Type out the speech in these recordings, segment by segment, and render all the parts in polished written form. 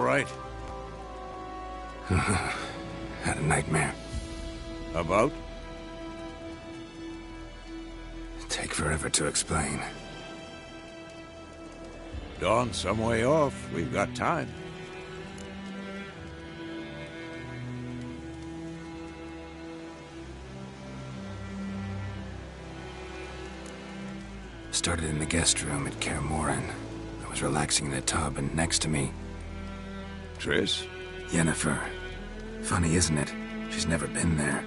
right? Had a nightmare. About? Take forever to explain. Dawn's some way off. We've got time. Started in the guest room at Kaer Morhen. I was relaxing in a tub, and next to me... Triss? Yennefer. Funny, isn't it? She's never been there.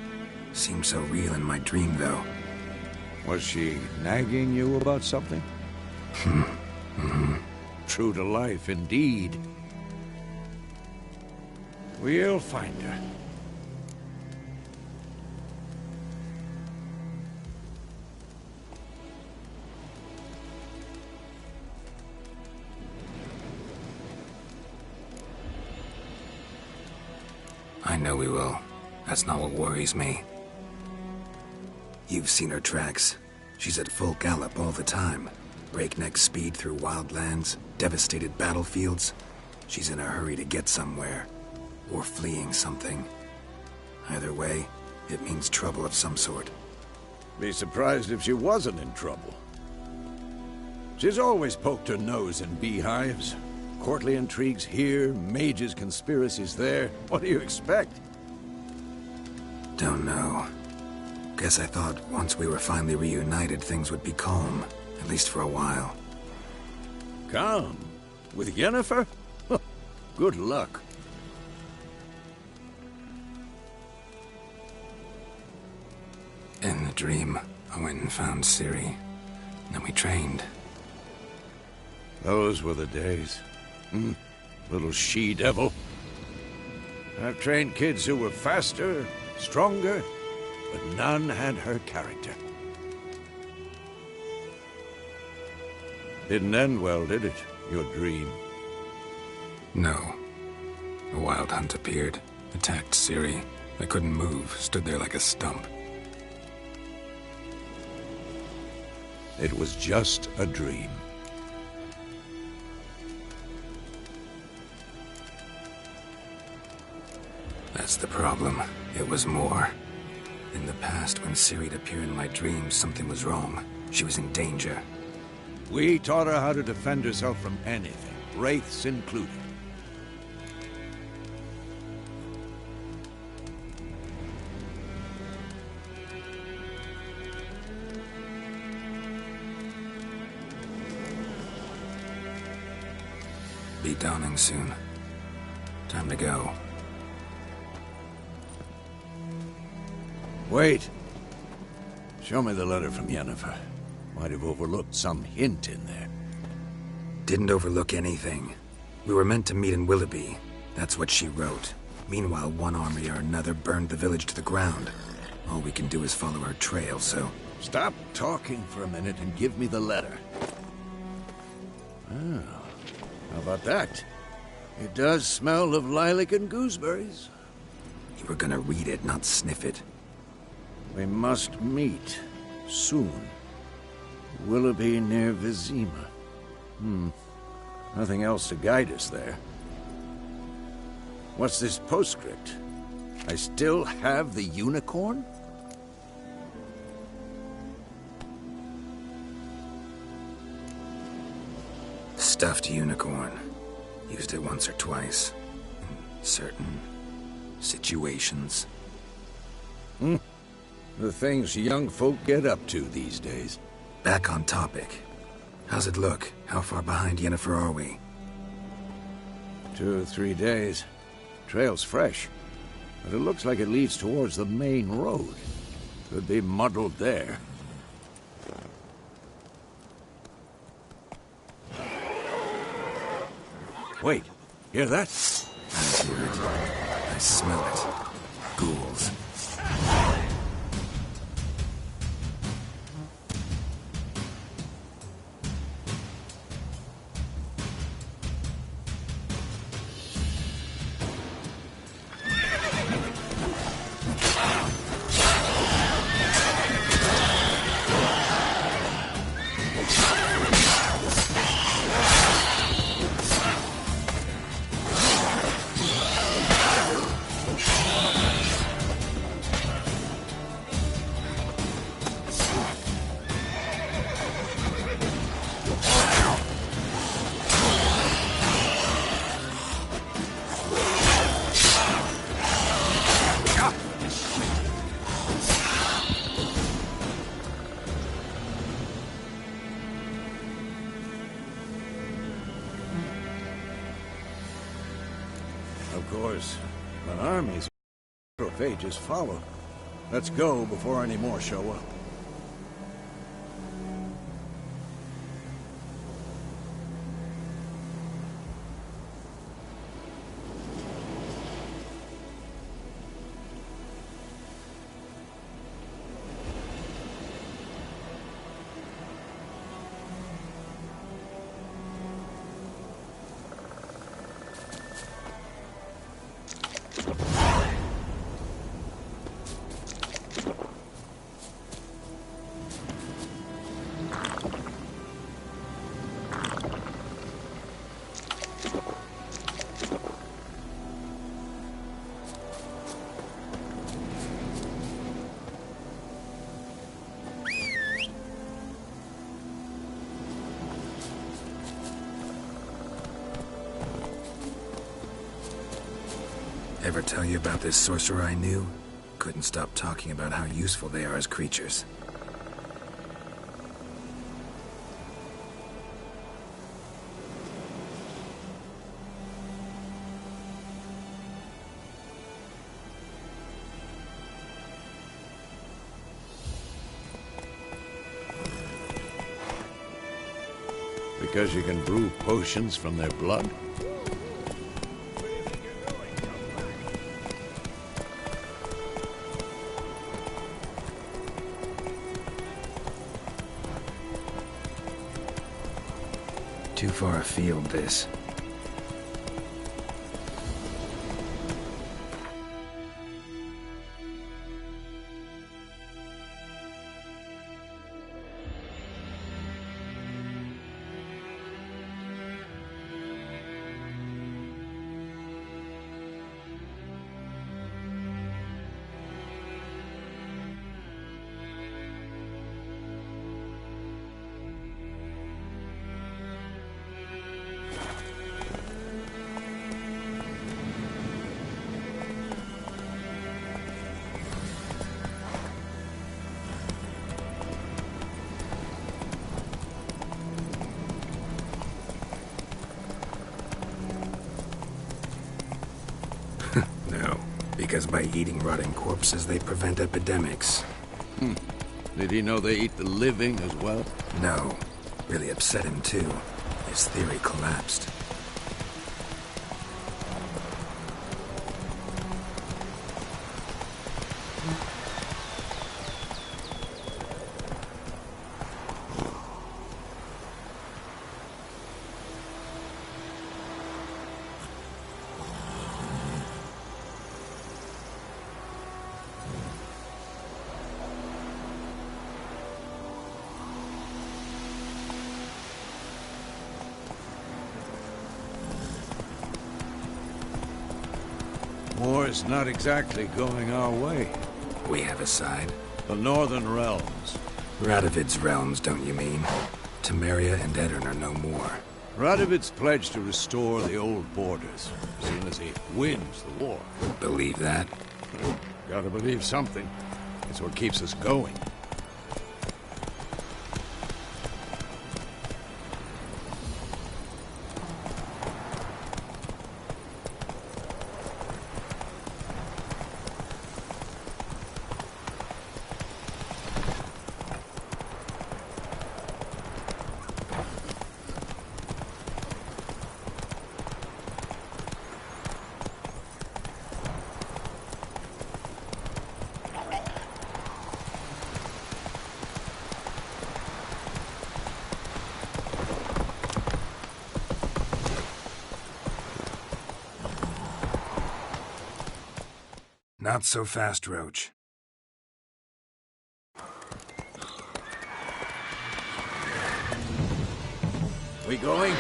Seemed so real in my dream, though. Was she nagging you about something? True to life, indeed. We'll find her. I know we will. That's not what worries me. You've seen her tracks. She's at full gallop all the time. Breakneck speed through wild lands, devastated battlefields. She's in a hurry to get somewhere. Or fleeing something. Either way, it means trouble of some sort. Be surprised if she wasn't in trouble. She's always poked her nose in beehives. Courtly intrigues here, mages' conspiracies there. What do you expect? Don't know. Guess I thought once we were finally reunited, things would be calm. At least for a while. Calm? With Yennefer? Good luck. In the dream, I went and found Ciri. Then we trained. Those were the days. Little she-devil. I've trained kids who were faster, stronger, but none had her character. Didn't end well, did it? Your dream? No. A wild hunt appeared, attacked Ciri. I couldn't move, stood there like a stump. It was just a dream. That's the problem. It was more. In the past, when Ciri'd appear in my dreams, something was wrong. She was in danger. We taught her how to defend herself from anything, wraiths included. Be dawning soon. Time to go. Wait. Show me the letter from Yennefer. Might have overlooked some hint in there. Didn't overlook anything. We were meant to meet in Willoughby. That's what she wrote. Meanwhile, one army or another burned the village to the ground. All we can do is follow her trail, so... Stop talking for a minute and give me the letter. Oh, how about that? It does smell of lilac and gooseberries. You were gonna read it, not sniff it. We must meet. Soon. Willoughby near Vizima. Nothing else to guide us there. What's this postscript? I still have the unicorn? Stuffed unicorn. Used it once or twice. In certain situations. The things young folk get up to these days. Back on topic. How's it look? How far behind Yennefer are we? 2 or 3 days. Trail's fresh. But it looks like it leads towards the main road. Could be muddled there. Wait, hear that? I hear it. I smell it. Ghouls. course, but armies of macrophages follow. Let's go before any more show up. Ever tell you about this sorcerer I knew? Couldn't stop talking about how useful they are as creatures. Because you can brew potions from their blood? Too far afield, this. No, because by eating rotting corpses, they prevent epidemics. Did he know they eat the living as well? No. Really upset him, too. His theory collapsed. War's not exactly going our way. We have a side. The Northern Realms. Radovid's realms, don't you mean? Temeria and Edirn are no more. Radovid's pledged to restore the old borders, as soon as he wins the war. Believe that? Gotta believe something. It's what keeps us going. Not so fast, Roach. We going?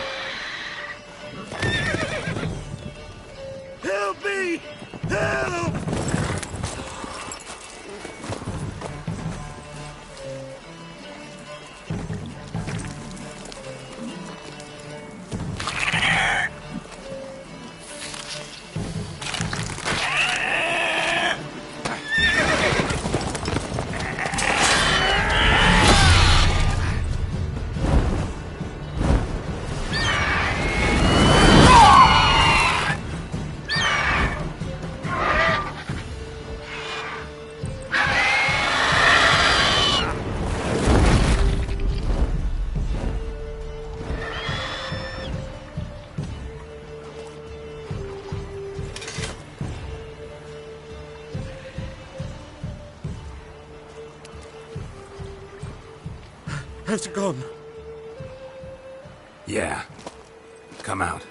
Help me! Help! Has it gone? Yeah. Come out.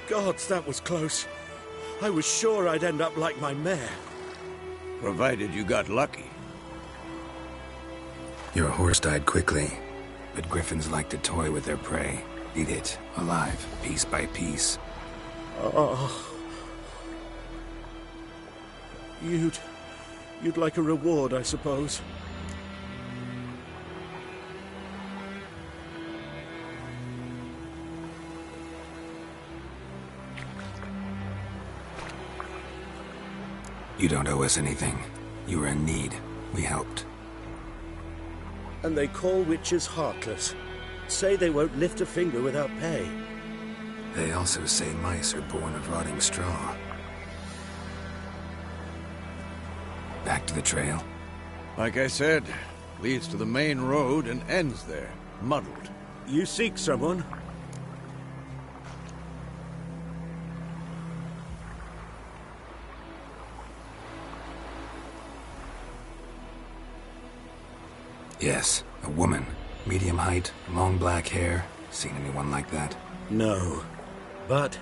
Gods, that was close. I was sure I'd end up like my mare. Provided you got lucky. Your horse died quickly, but griffins like to toy with their prey. Eat it, alive, piece by piece. Oh. You'd like a reward, I suppose. You don't owe us anything. You were in need. We helped. And they call witches heartless. Say they won't lift a finger without pay. They also say mice are born of rotting straw. Back to the trail? Like I said, leads to the main road and ends there, muddled. You seek someone? Yes, a woman. Medium height, long black hair. Seen anyone like that? No. But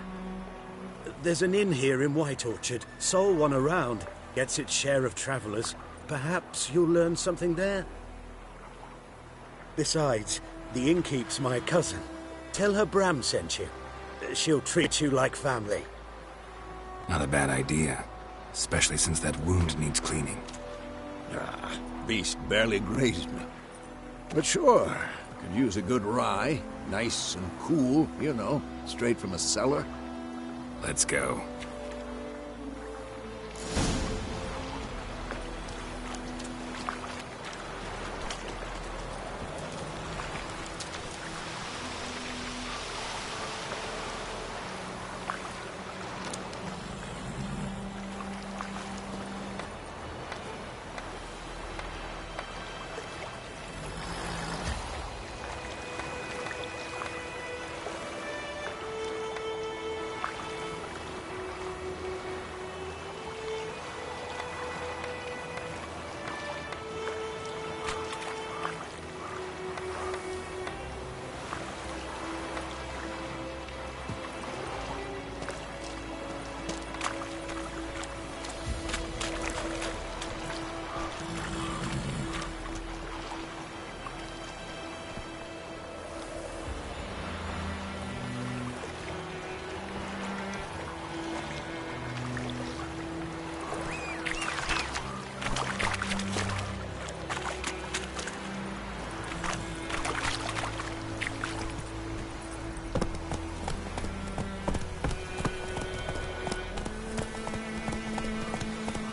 there's an inn here in White Orchard. Sole one around. Gets its share of travelers. Perhaps you'll learn something there? Besides, the innkeep's my cousin. Tell her Bram sent you. She'll treat you like family. Not a bad idea. Especially since that wound needs cleaning. Ah, beast barely grazed me. But sure, could use a good rye. Nice and cool, you know, straight from a cellar. Let's go.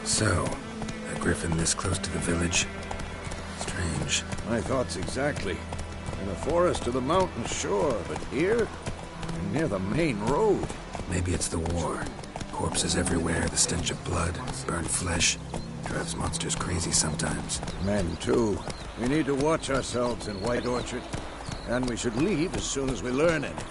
So, a griffin this close to the village? Strange. My thoughts exactly. In the forest to the mountain, sure, but here? Near the main road. Maybe it's the war. Corpses everywhere, the stench of blood, burned flesh. Drives monsters crazy sometimes. Men, too. We need to watch ourselves in White Orchard. And we should leave as soon as we learn anything.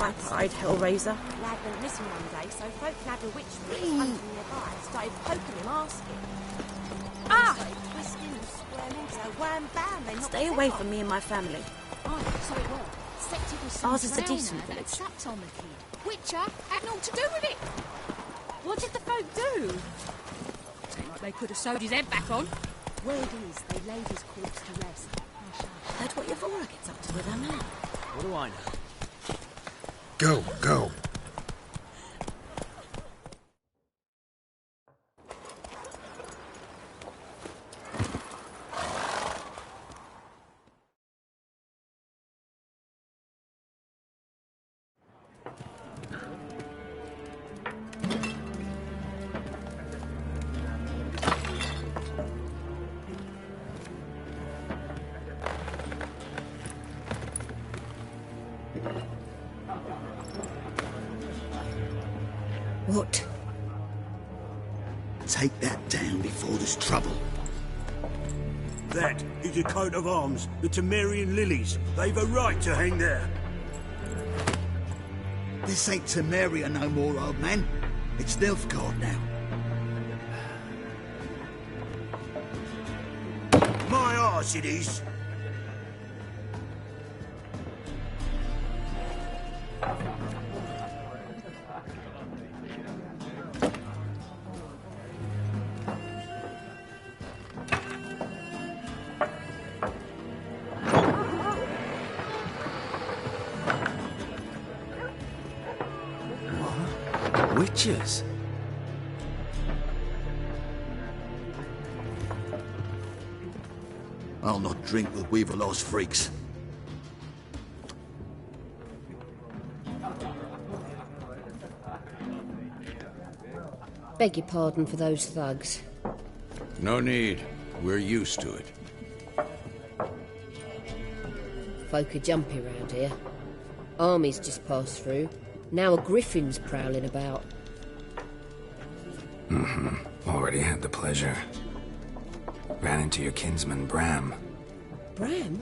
Black-eyed Hellraiser. Lad went missing one day, so folk had a witch hunting nearby. Started poking him, asking. Ah! Started twisting and squirming, so wham bam, they knocked Stay his away head from me and my family. off. Oh, so it was. Except it was some Ours is a drowner decent that village. slapped on the kid. Witcher had naught to do with it. What did the folk do? They could have sewed his head back on. Word is, they laid his corpse to rest. Heard what Yavora gets up to with her man. What do I know? Go, go. What? Take that down before there's trouble. That is a coat of arms, the Temerian lilies. They've a right to hang there. This ain't Temeria no more, old man. It's Nilfgaard now. My arse it is. Witches? I'll not drink with Weaverlaw's freaks. Beg your pardon for those thugs. No need. We're used to it. Folk are jumpy round here. Armies just passed through. Now a griffin's prowling about. Already had the pleasure. Ran into your kinsman, Bram. Bram?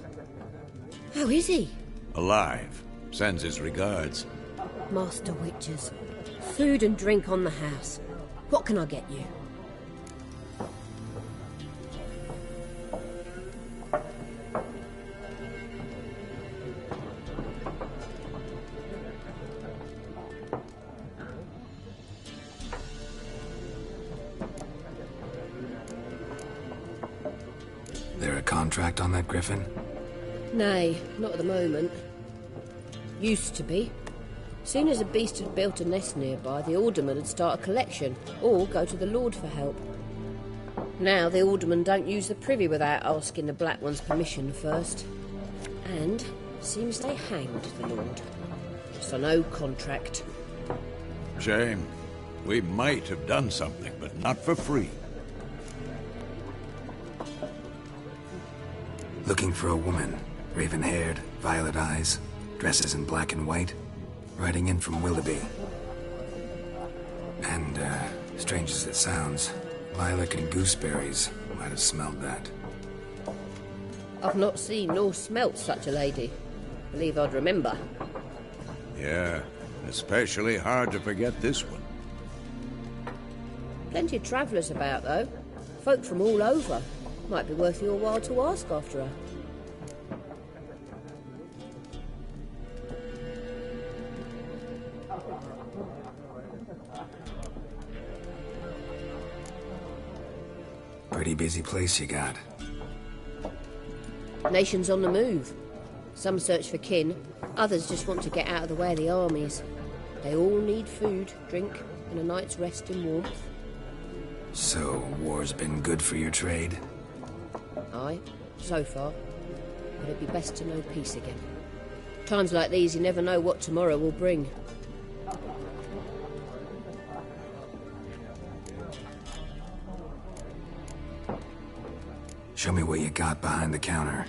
How is he? Alive. Sends his regards. Master Witches. Food and drink on the house. What can I get you? There a contract on that griffin? Nay, not at the moment. Used to be. Soon as a beast had built a nest nearby, the alderman would start a collection, or go to the Lord for help. Now the aldermen don't use the privy without asking the Black One's permission first. And seems they hanged the Lord. So no contract. Shame. We might have done something, but not for free. Looking for a woman. Raven-haired, violet eyes, dresses in black and white. Riding in from Willoughby. And, strange as it sounds, lilac and gooseberries might have smelled that. I've not seen nor smelt such a lady. Believe I'd remember. Yeah, especially hard to forget this one. Plenty of travellers about, though. Folk from all over. Might be worth your while to ask after her. Pretty busy place you got. Nations on the move. Some search for kin, others just want to get out of the way of the armies. They all need food, drink, and a night's rest in warmth. So, war's been good for your trade? Aye, so far. But it'd be best to know peace again. Times like these, you never know what tomorrow will bring. Show me what you got behind the counter.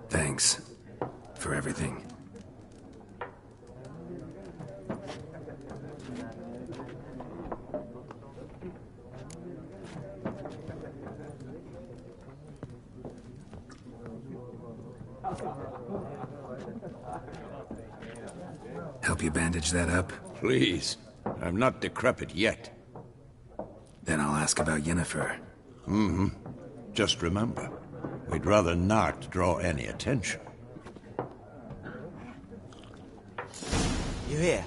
Thanks for everything. Help you bandage that up? Please. I'm not decrepit yet. Then I'll ask about Yennefer. Mm-hmm. Just remember, we'd rather not draw any attention. You hear?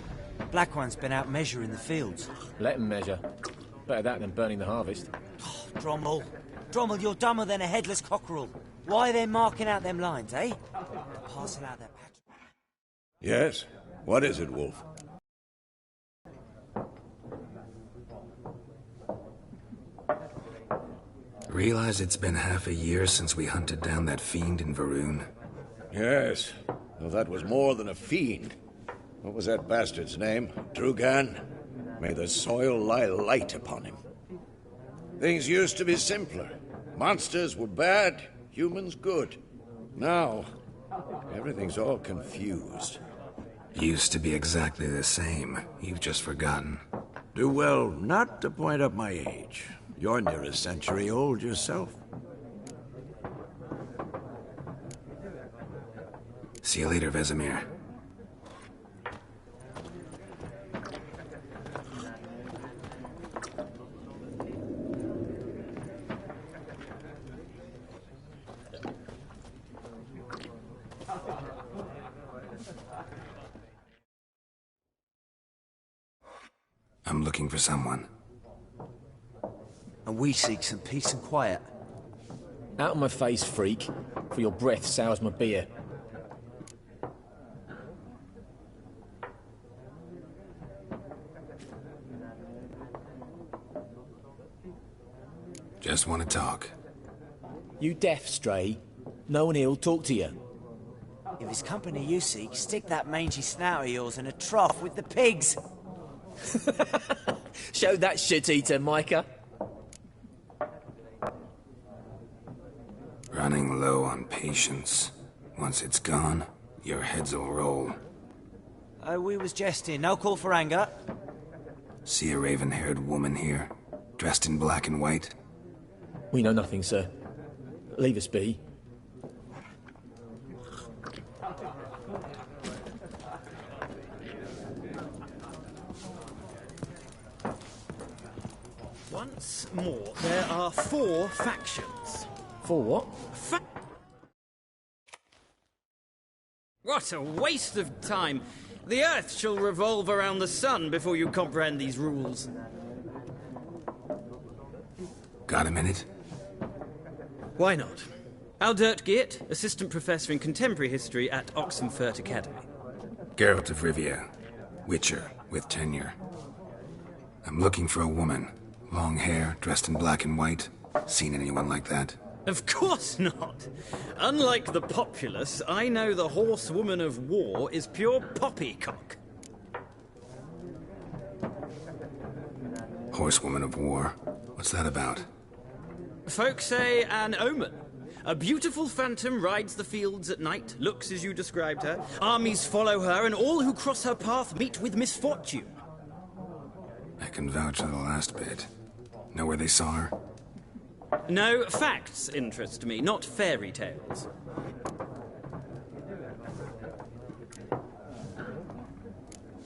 Black One's been out measuring the fields. Let him measure. Better that than burning the harvest. Oh, Drommel. Drommel, you're dumber than a headless cockerel. Why are they marking out them lines, eh? Passing out their patch. Yes? What is it, Wolf? Realize it's been half a year since we hunted down that fiend in Varun? Yes. Though that was more than a fiend. What was that bastard's name? Drugan? May the soil lie light upon him. Things used to be simpler. Monsters were bad, humans good. Now, everything's all confused. Used to be exactly the same. You've just forgotten. Do well not to point up my age. You're near a century old yourself. See you later, Vesemir. I'm looking for someone. And we seek some peace and quiet. Out of my face, freak, for your breath sours my beer. Just want to talk. You deaf, Stray? No one here'll talk to you. If it's company you seek, stick that mangy snout of yours in a trough with the pigs. Show that shit-eater, Micah. Running low on patience. Once it's gone, your heads will roll. Oh, we was jesting. No call for anger. See a raven-haired woman here, dressed in black and white? We know nothing, sir. Leave us be. Once more, there are 4 factions. 4 what? What a waste of time! The Earth shall revolve around the sun before you comprehend these rules. Got a minute? Why not? Aldert Geert, Assistant Professor in Contemporary History at Oxenfurt Academy. Geralt of Rivia, Witcher with tenure. I'm looking for a woman. Long hair, dressed in black and white. Seen anyone like that? Of course not! Unlike the populace, I know the horsewoman of war is pure poppycock. Horsewoman of war? What's that about? Folk say an omen. A beautiful phantom rides the fields at night, looks as you described her. Armies follow her, and all who cross her path meet with misfortune. I can vouch for the last bit. Know where they saw her? No, facts interest me, not fairy tales.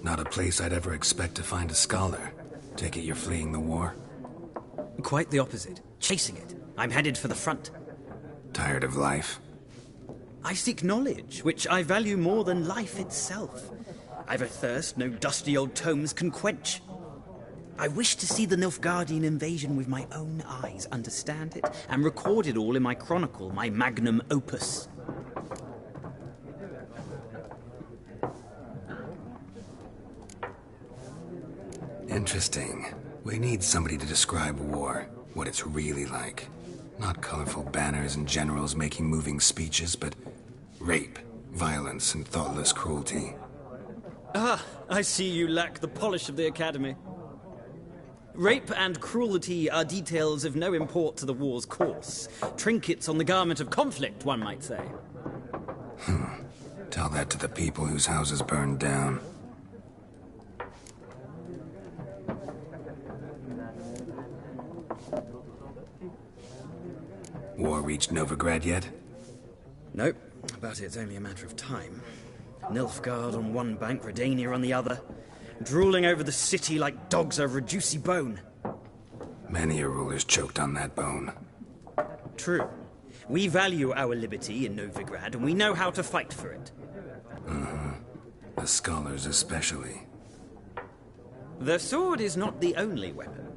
Not a place I'd ever expect to find a scholar. Take it you're fleeing the war? Quite the opposite. Chasing it. I'm headed for the front. Tired of life? I seek knowledge, which I value more than life itself. I've a thirst no dusty old tomes can quench. I wish to see the Nilfgaardian invasion with my own eyes, understand it, and record it all in my chronicle, my magnum opus. Interesting. We need somebody to describe war, what it's really like. Not colorful banners and generals making moving speeches, but rape, violence, and thoughtless cruelty. Ah, I see you lack the polish of the Academy. Rape and cruelty are details of no import to the war's course. Trinkets on the garment of conflict, one might say. Tell that to the people whose houses burned down. War reached Novigrad yet? Nope, but it's only a matter of time. Nilfgaard on one bank, Redania on the other, drooling over the city like dogs over a juicy bone. Many a ruler's choked on that bone. True. We value our liberty in Novigrad, and we know how to fight for it. The scholars especially. The sword is not the only weapon.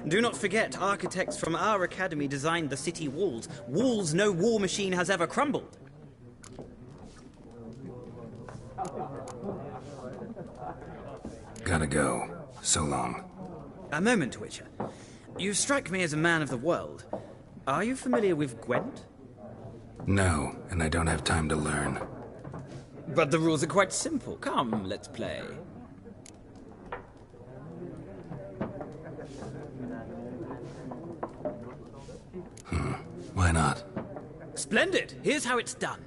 Do not forget, architects from our academy designed the city walls. Walls no war machine has ever crumbled. Gotta go. So long. A moment, Witcher. You strike me as a man of the world. Are you familiar with Gwent? No, and I don't have time to learn. But the rules are quite simple. Come, let's play. Why not? Splendid! Here's how it's done.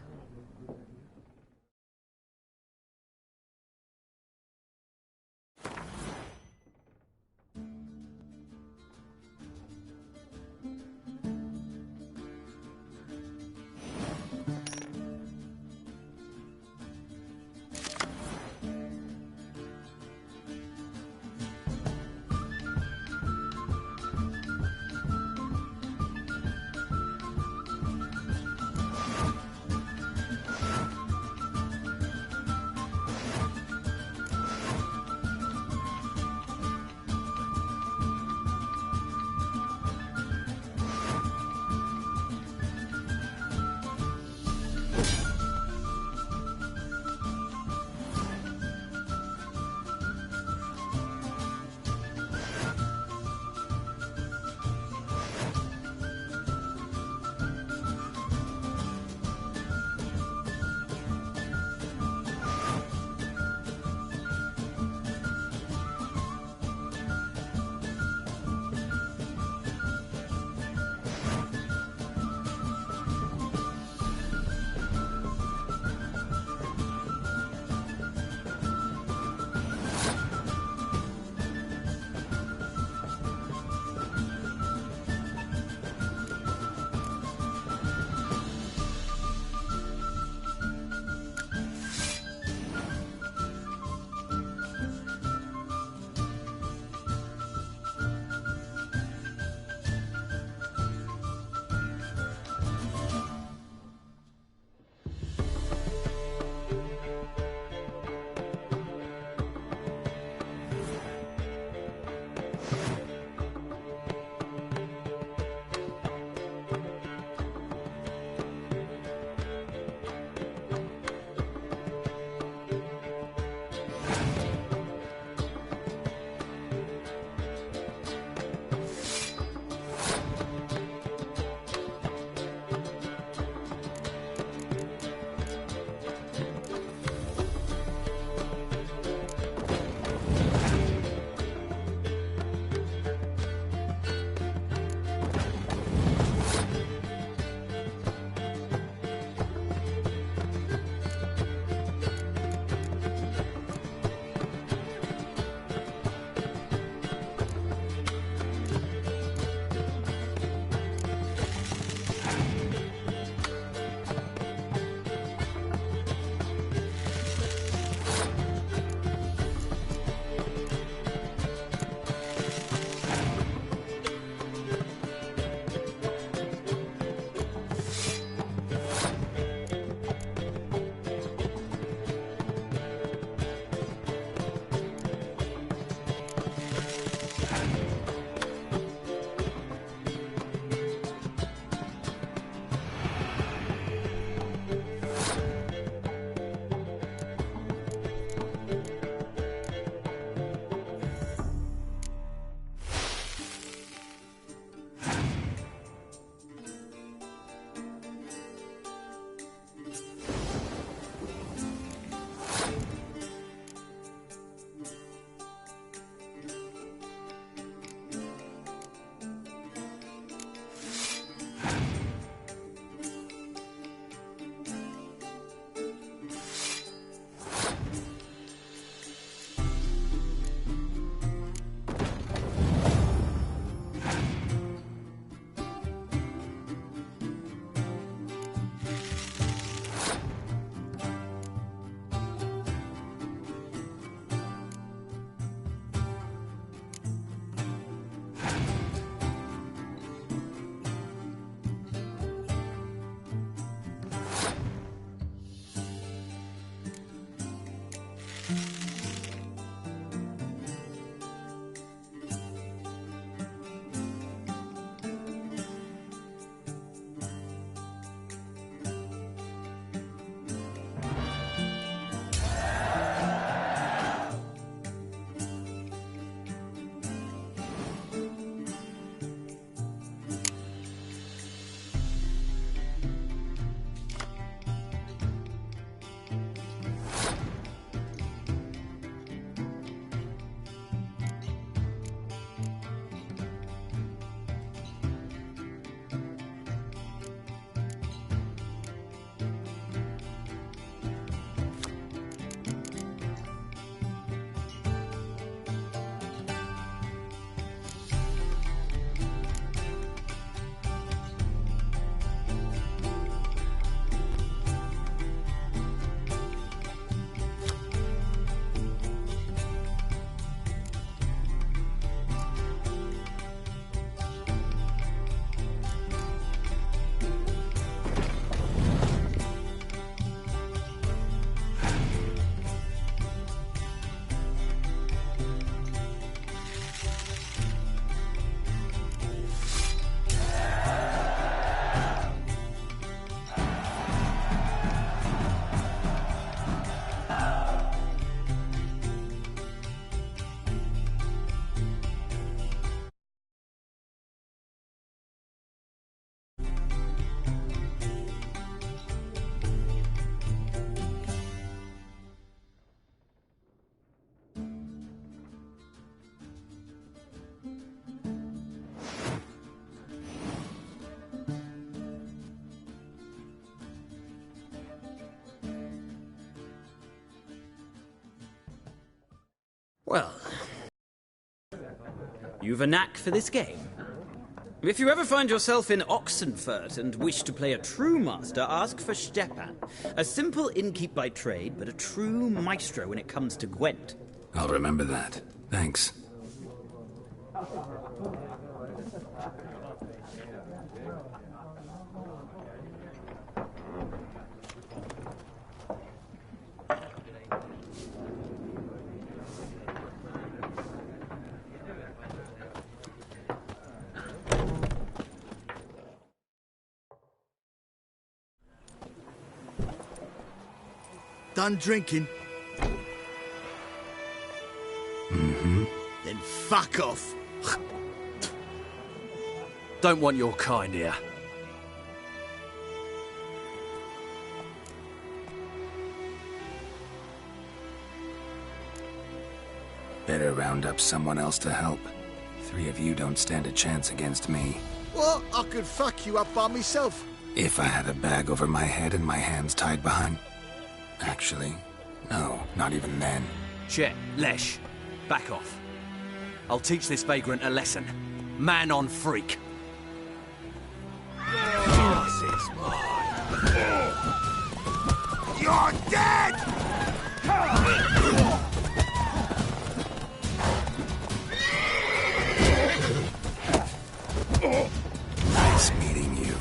Well, you've a knack for this game. If you ever find yourself in Oxenfurt and wish to play a true master, ask for Stepan. A simple innkeep by trade, but a true maestro when it comes to Gwent. I'll remember that. Thanks. Done drinking? Mm-hmm. Then fuck off. Don't want your kind here. Better round up someone else to help. 3 of you don't stand a chance against me. What? I could fuck you up by myself. If I had a bag over my head and my hands tied behind... Actually, no, not even then. Chet, Lesh, back off. I'll teach this vagrant a lesson. Man on freak. This is mine. You're dead! Nice meeting you.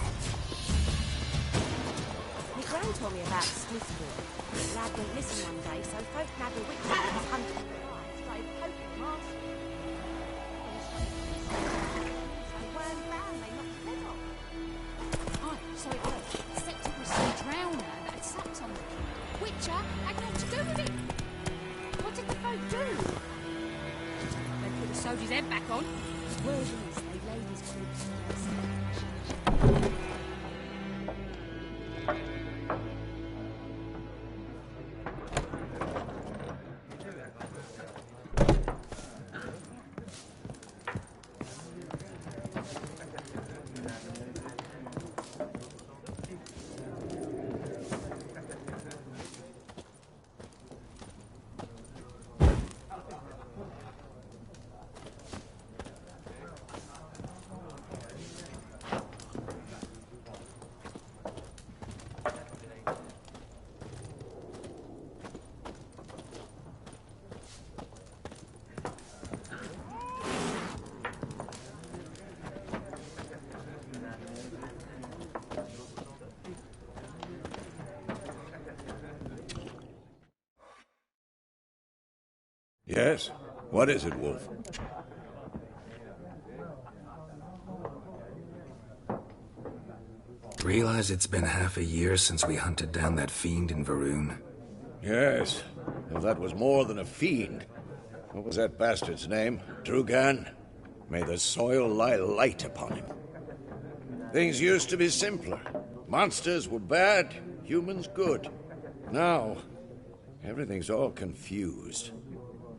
My gran told me about Smithfield. The lad went missing one day, so folk nabbed a witch and was hunting for life. Started poking him asking. So weren't found, they knocked his head off. Oh, so it was Septic was some drowner that had sapped on the kid. Witcher had nothing to do with it. What did the folk do? They could have sewed his head back on. Word is, they laid his corpse first. Yes? What is it, Wolf? Realize it's been half a year since we hunted down that fiend in Varun? Yes. Well, that was more than a fiend. What was that bastard's name? Drugan? May the soil lie light upon him. Things used to be simpler. Monsters were bad, humans good. Now, everything's all confused.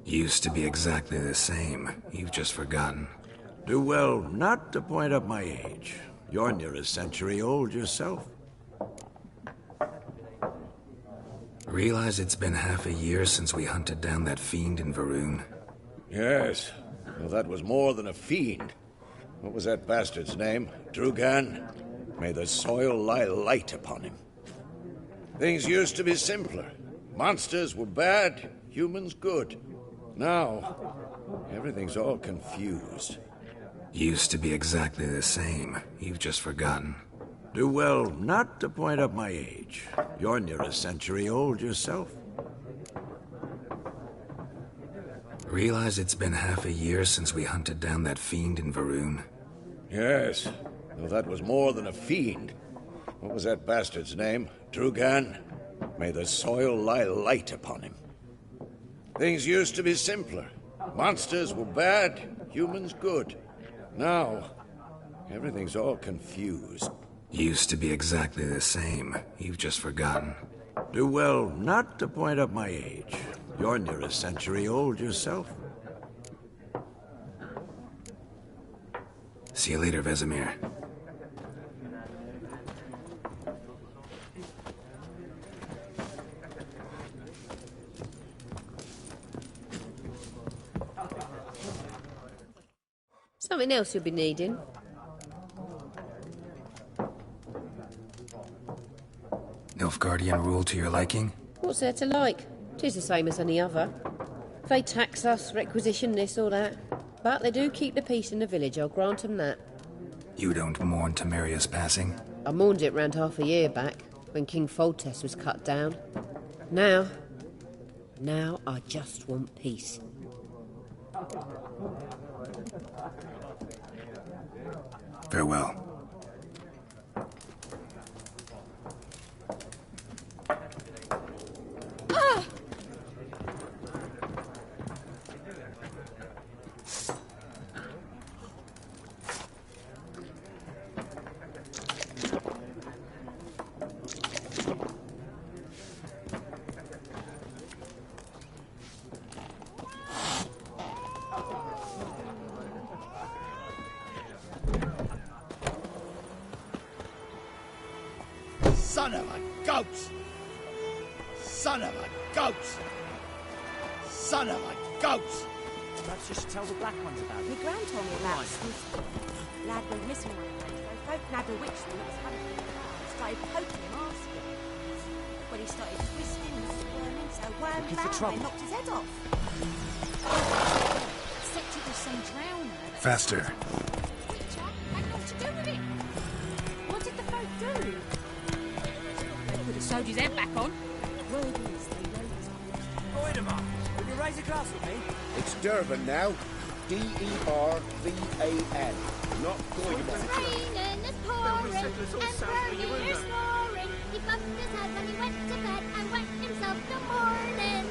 Used to be exactly the same. You've just forgotten. Do well not to point up my age. You're near a century old yourself. Realize it's been half a year since we hunted down that fiend in Varun? Yes. Well, that was more than a fiend. What was that bastard's name? Drugan? May the soil lie light upon him. Things used to be simpler. Monsters were bad, humans good. Now, everything's all confused. Used to be exactly the same. You've just forgotten. Do well not to point up my age. You're near a century old yourself. Realize it's been half a year since we hunted down that fiend in Varun? Yes. Well, that was more than a fiend. What was that bastard's name? Drugan? May the soil lie light upon him. Things used to be simpler. Monsters were bad, humans good. Now, everything's all confused. Used to be exactly the same. You've just forgotten. Do well not to point up my age. You're near a century old yourself. See you later, Vesemir. Something else you'll be needing. Nilfgaardian rule to your liking? What's there to like? 'Tis the same as any other. They tax us, requisition this or that. But they do keep the peace in the village, I'll grant 'em that. You don't mourn Temeria's passing? I mourned it round half a year back, when King Foltest was cut down. Now I just want peace. Farewell. Son of a goat! Son of a goat! Son of a goat! Perhaps you should tell the black ones about it. My gran told me about Smith. Lad went missing one day, so folk nabbed a witch that was hunting him around, started poking him, asking. When he started twisting and squirming, so wormed Looking for round trouble. and knocked his head off. Except it was some drowner. Faster. Witcher had naught to do with it. What did the folk do? Could have sewed his head back on. Word is they loads of Boyd him up. Will you raise a glass with me? It's Durban now. D-E-R-V-A-N. Not Goidemont. It's raining, it's pouring, and Bernie is snoring. He bumped his head when he went to bed and wet himself till morning.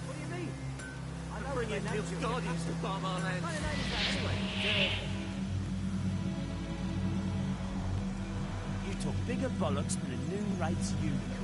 What do you mean? I know bringing Nilfgaardians to farm our land. What kind of name is that anyway? You talk bigger bollocks than a new race unicorn.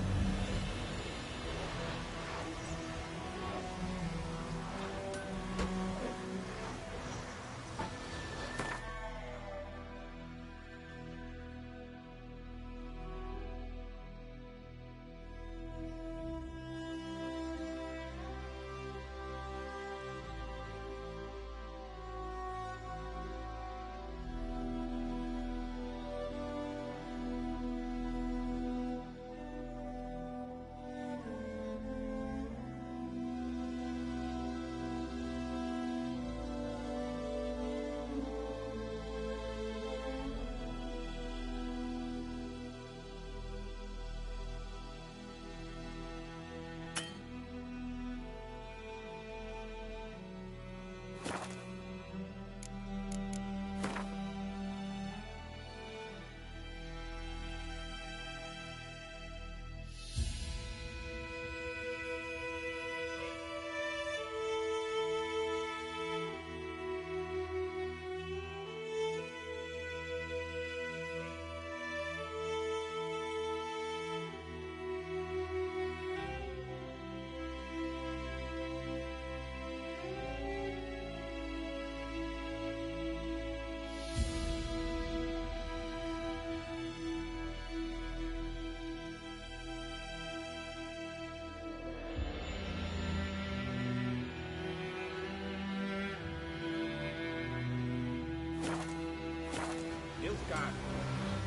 Nilfgaard.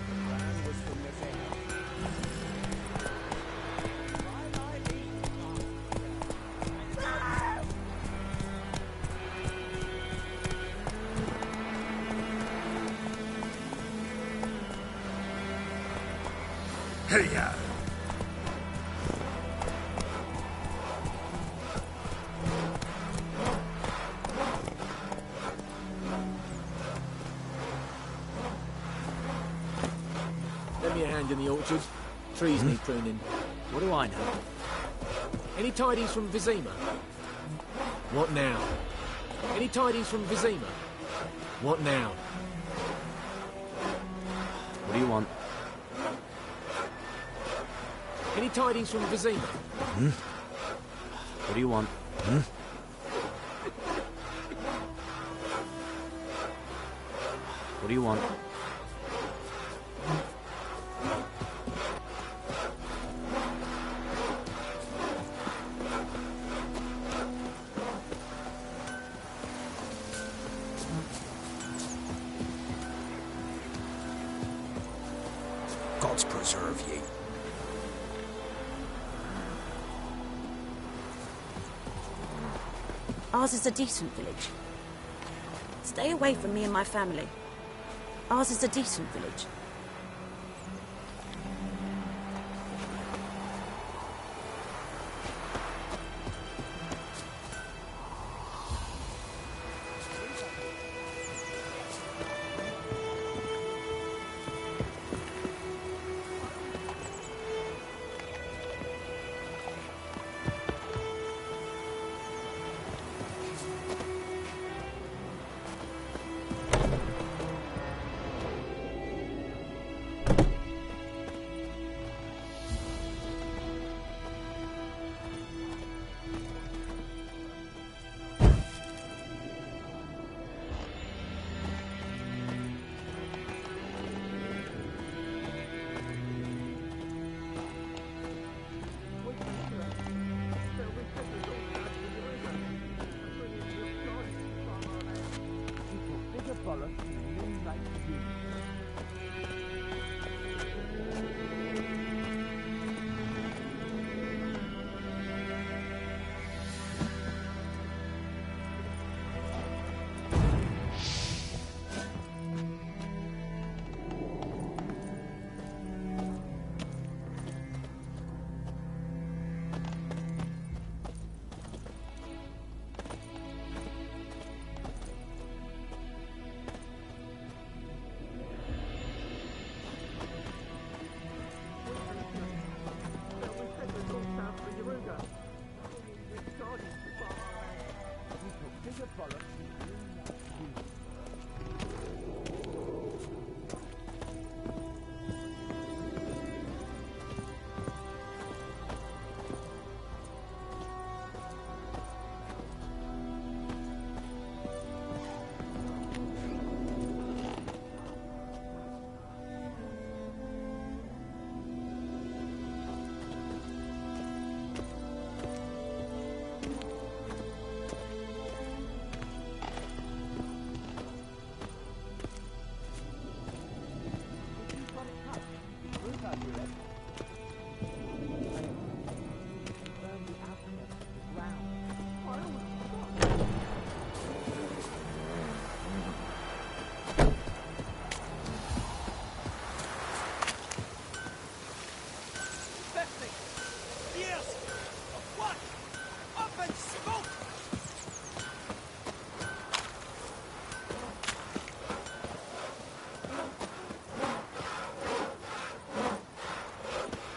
The plan was from this end. Hey-ya! Lend me a hand in the orchard. Trees need pruning. What do I know? Any tidings from Vizima? What now? Any tidings from Vizima? What now? What do you want? Any tidings from Vizima? What do you want? What do you want? gods preserve ye. Ours is a decent village. Stay away from me and my family. Ours is a decent village.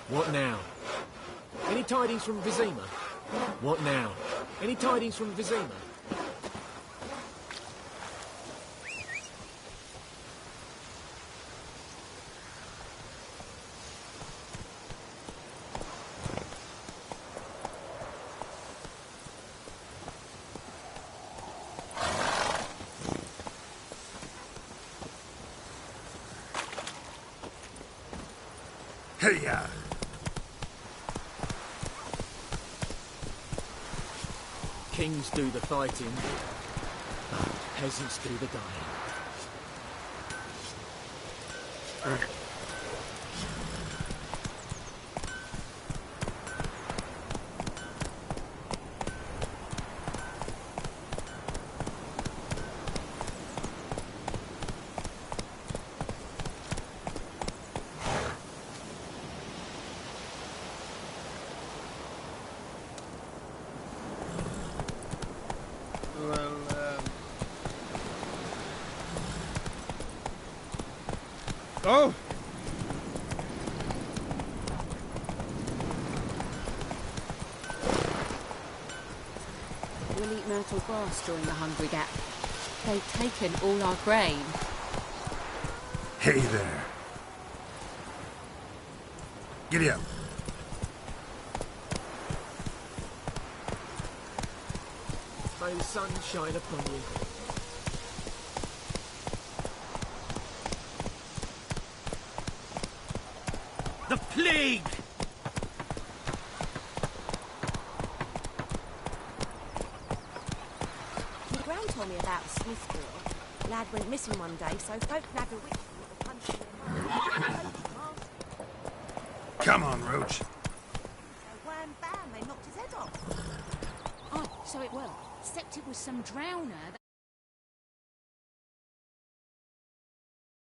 What now? Any tidings from Vizima? What now? Any tidings from Vizima? Hey-ya! Kings do the fighting, peasants do the dying. Oh! We'll eat myrtle grass during the hungry gap. They've taken all our grain. Hey there. Giddy up. May the sun shine upon you. The plague! My gran told me about a Smith girl. Lad went missing one day, so folk nabbed a witch from the punch in the mouth. Come on, Roach. So wham bam, they knocked his head off. Oh, so it were. Except it was some drowner